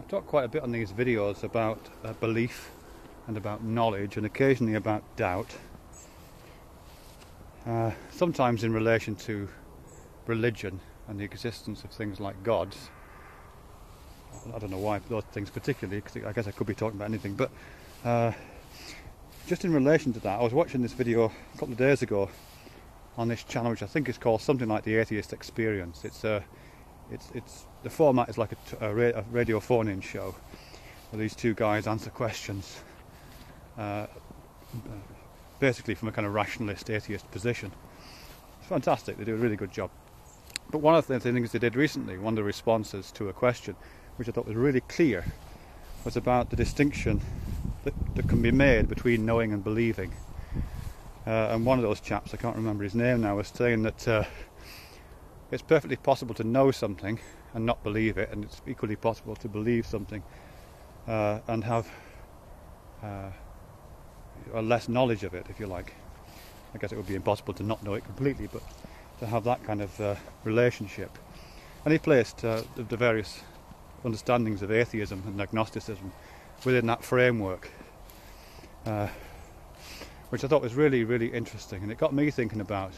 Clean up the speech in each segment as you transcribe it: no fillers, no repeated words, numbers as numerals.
talk quite a bit on these videos about belief and about knowledge and occasionally about doubt. Sometimes in relation to religion and the existence of things like gods. I don't know why those things particularly, because I guess I could be talking about anything, but just in relation to that, I was watching this video a couple of days ago on this channel, which I think is called something like the Atheist Experience. It's the format is like a radio phone-in show where these two guys answer questions basically from a kind of rationalist atheist position. It's fantastic, they do a really good job. But one of the things they did recently, one of the responses to a question, which I thought was really clear, was about the distinction that can be made between knowing and believing. And one of those chaps, I can't remember his name now, was saying that it's perfectly possible to know something and not believe it, and it's equally possible to believe something and have less knowledge of it, if you like. I guess it would be impossible to not know it completely, but to have that kind of relationship. And he placed the various understandings of atheism and agnosticism within that framework, which I thought was really, really interesting, and it got me thinking about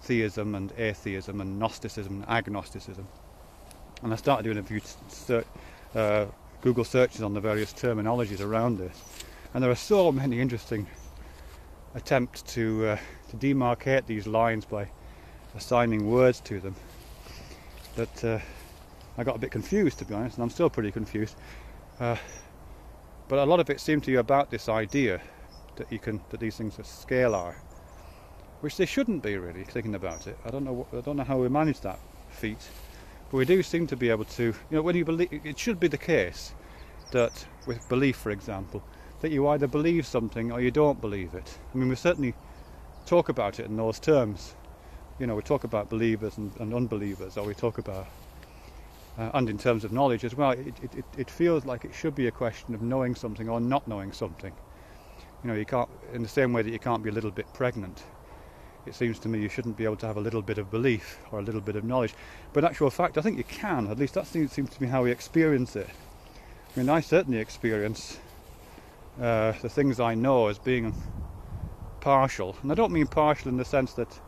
theism and atheism and Gnosticism and agnosticism. And I started doing a few Google searches on the various terminologies around this, and there are so many interesting attempts to demarcate these lines by assigning words to them that I got a bit confused, to be honest, and I'm still pretty confused. But a lot of it seemed to be about this idea that these things are scalar, which they shouldn't be, really, thinking about it. I don't know how we manage that feat, but we do seem to be able to. When you believe, it should be the case that with belief, for example, that you either believe something or you don't believe it. I mean, we certainly talk about it in those terms. We talk about believers and unbelievers, or we talk about, and in terms of knowledge as well, it feels like it should be a question of knowing something or not knowing something. You can't, in the same way that you can't be a little bit pregnant. It seems to me you shouldn't be able to have a little bit of belief or a little bit of knowledge. But in actual fact, I think you can. At least that seems to be how we experience it. I mean, I certainly experience the things I know as being partial. And I don't mean partial in the sense that,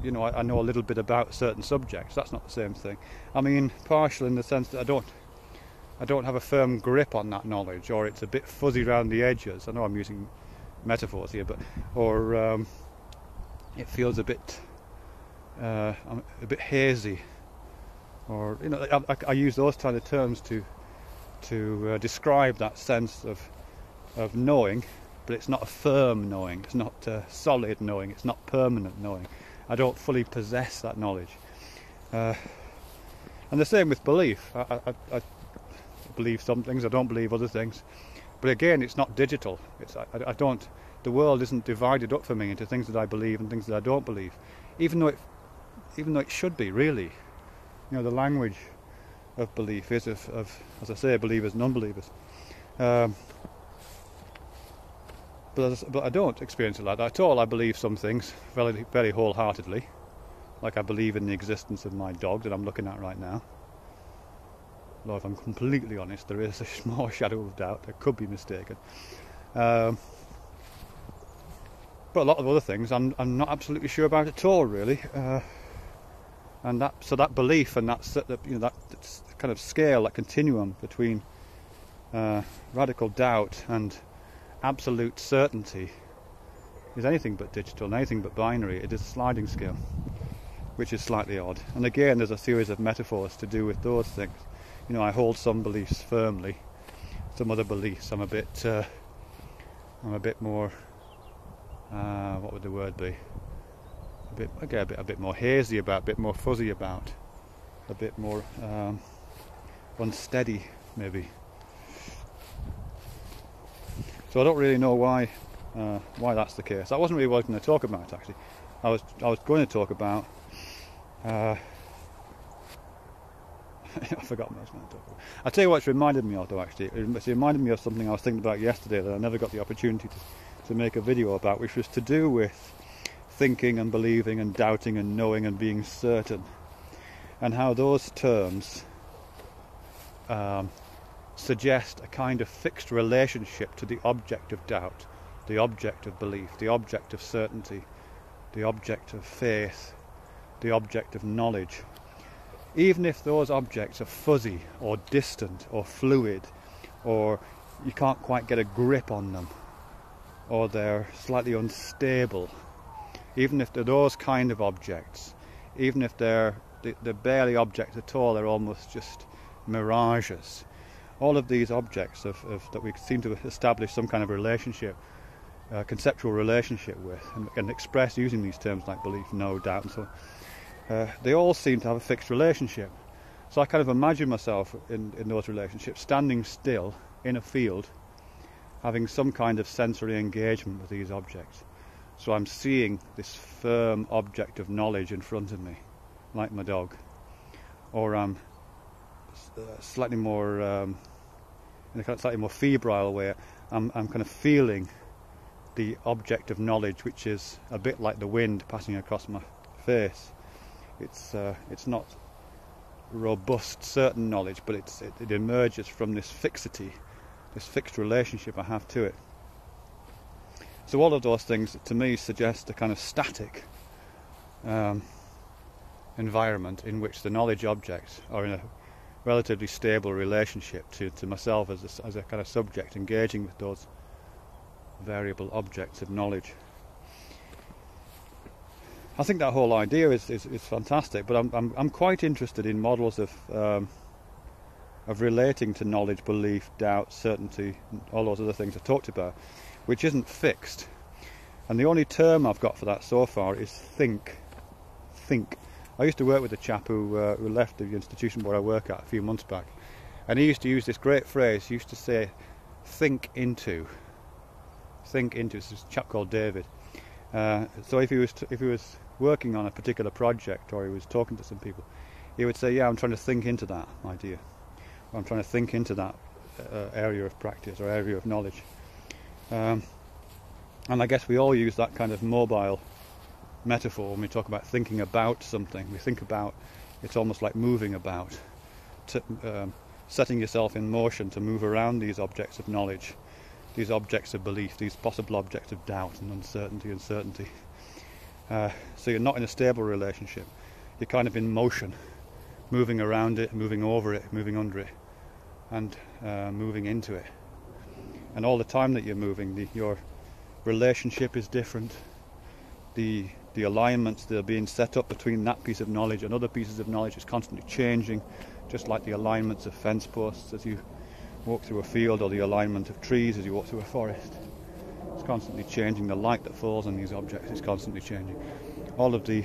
I know a little bit about certain subjects. That's not the same thing. I mean partial in the sense that I don't have a firm grip on that knowledge, or it's a bit fuzzy around the edges. I know I'm using metaphors here, or it feels a bit hazy, or I use those kind of terms to describe that sense of knowing, but it's not a firm knowing. It's not solid knowing. It's not permanent knowing. I don't fully possess that knowledge. And the same with belief. I believe some things. I don't believe other things. But again, it's not digital. I don't. The world isn't divided up for me into things that I believe and things that I don't believe, even though it should be, really. The language of belief is of as I say, believers and unbelievers. But I don't experience it like that at all. I believe some things very, very wholeheartedly, like I believe in the existence of my dog that I'm looking at right now. Although if I'm completely honest, there is a small shadow of doubt. I could be mistaken. But a lot of other things I'm not absolutely sure about at all, really. And that belief and that kind of scale, that continuum between radical doubt and absolute certainty is anything but digital and anything but binary. It is a sliding scale, which is slightly odd. And again, there's a series of metaphors to do with those things. I hold some beliefs firmly, some other beliefs I'm a bit more what would the word be? A bit more hazy about, a bit more fuzzy about, a bit more unsteady, maybe. So I don't really know why that's the case. That wasn't really what I was going to talk about, actually. I was going to talk about. I've forgotten what I was going to talk about. I'll tell you what it's reminded me of, though. Actually, it's reminded me of something I was thinking about yesterday that I never got the opportunity to make a video about, which was to do with thinking and believing and doubting and knowing and being certain, and how those terms suggest a kind of fixed relationship to the object of doubt, the object of belief, the object of certainty, the object of faith, the object of knowledge. Even if those objects are fuzzy or distant or fluid, or you can't quite get a grip on them, or they're slightly unstable, even if they're those kind of objects, even if they're barely objects at all, they're almost just mirages. All of these objects that we seem to establish some kind of relationship, conceptual relationship with, and express using these terms like belief, know, doubt, and so on, they all seem to have a fixed relationship. So I kind of imagine myself in those relationships, standing still in a field, having some kind of sensory engagement with these objects. So I'm seeing this firm object of knowledge in front of me, like my dog, or I'm slightly more, in a kind of slightly more febrile way, I'm kind of feeling the object of knowledge, which is a bit like the wind passing across my face. It's not robust, certain knowledge, but it emerges from this fixity, this fixed relationship I have to it. So all of those things, to me, suggest a kind of static environment in which the knowledge objects are in a relatively stable relationship to myself as a kind of subject engaging with those variable objects of knowledge. I think that whole idea is fantastic, but I'm quite interested in models of relating to knowledge, belief, doubt, certainty, and all those other things I talked about, which isn't fixed. And the only term I've got for that so far is think. Think. I used to work with a chap who left the institution where I work at a few months back, and he used to use this great phrase. He used to say, "Think into." Think into. It's a chap called David. So if he was working on a particular project, or he was talking to some people, he would say, "Yeah, I'm trying to think into that idea. Or I'm trying to think into that area of practice or area of knowledge." And I guess we all use that kind of mobile metaphor when we talk about thinking about something. We think about, it's almost like moving about, setting yourself in motion to move around these objects of knowledge, these objects of belief, these possible objects of doubt and uncertainty and certainty. So you're not in a stable relationship. You're kind of in motion, moving around it, moving over it, moving under it, and moving into it. And all the time that you're moving, your relationship is different. The alignments that are being set up between that piece of knowledge and other pieces of knowledge is constantly changing, just like the alignments of fence posts as you walk through a field, or the alignment of trees as you walk through a forest. It's constantly changing. The light that falls on these objects is constantly changing. All of the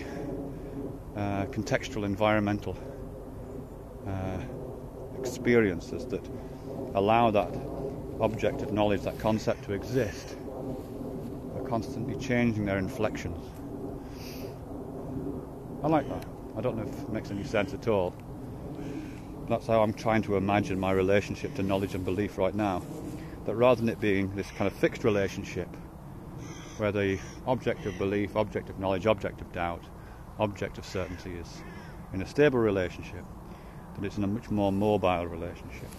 contextual, environmental experiences that allow that object of knowledge, that concept, to exist, are constantly changing their inflections. I like that. I don't know if it makes any sense at all. That's how I'm trying to imagine my relationship to knowledge and belief right now. That rather than it being this kind of fixed relationship, where the object of belief, object of knowledge, object of doubt, object of certainty is in a stable relationship, that it's in a much more mobile relationship.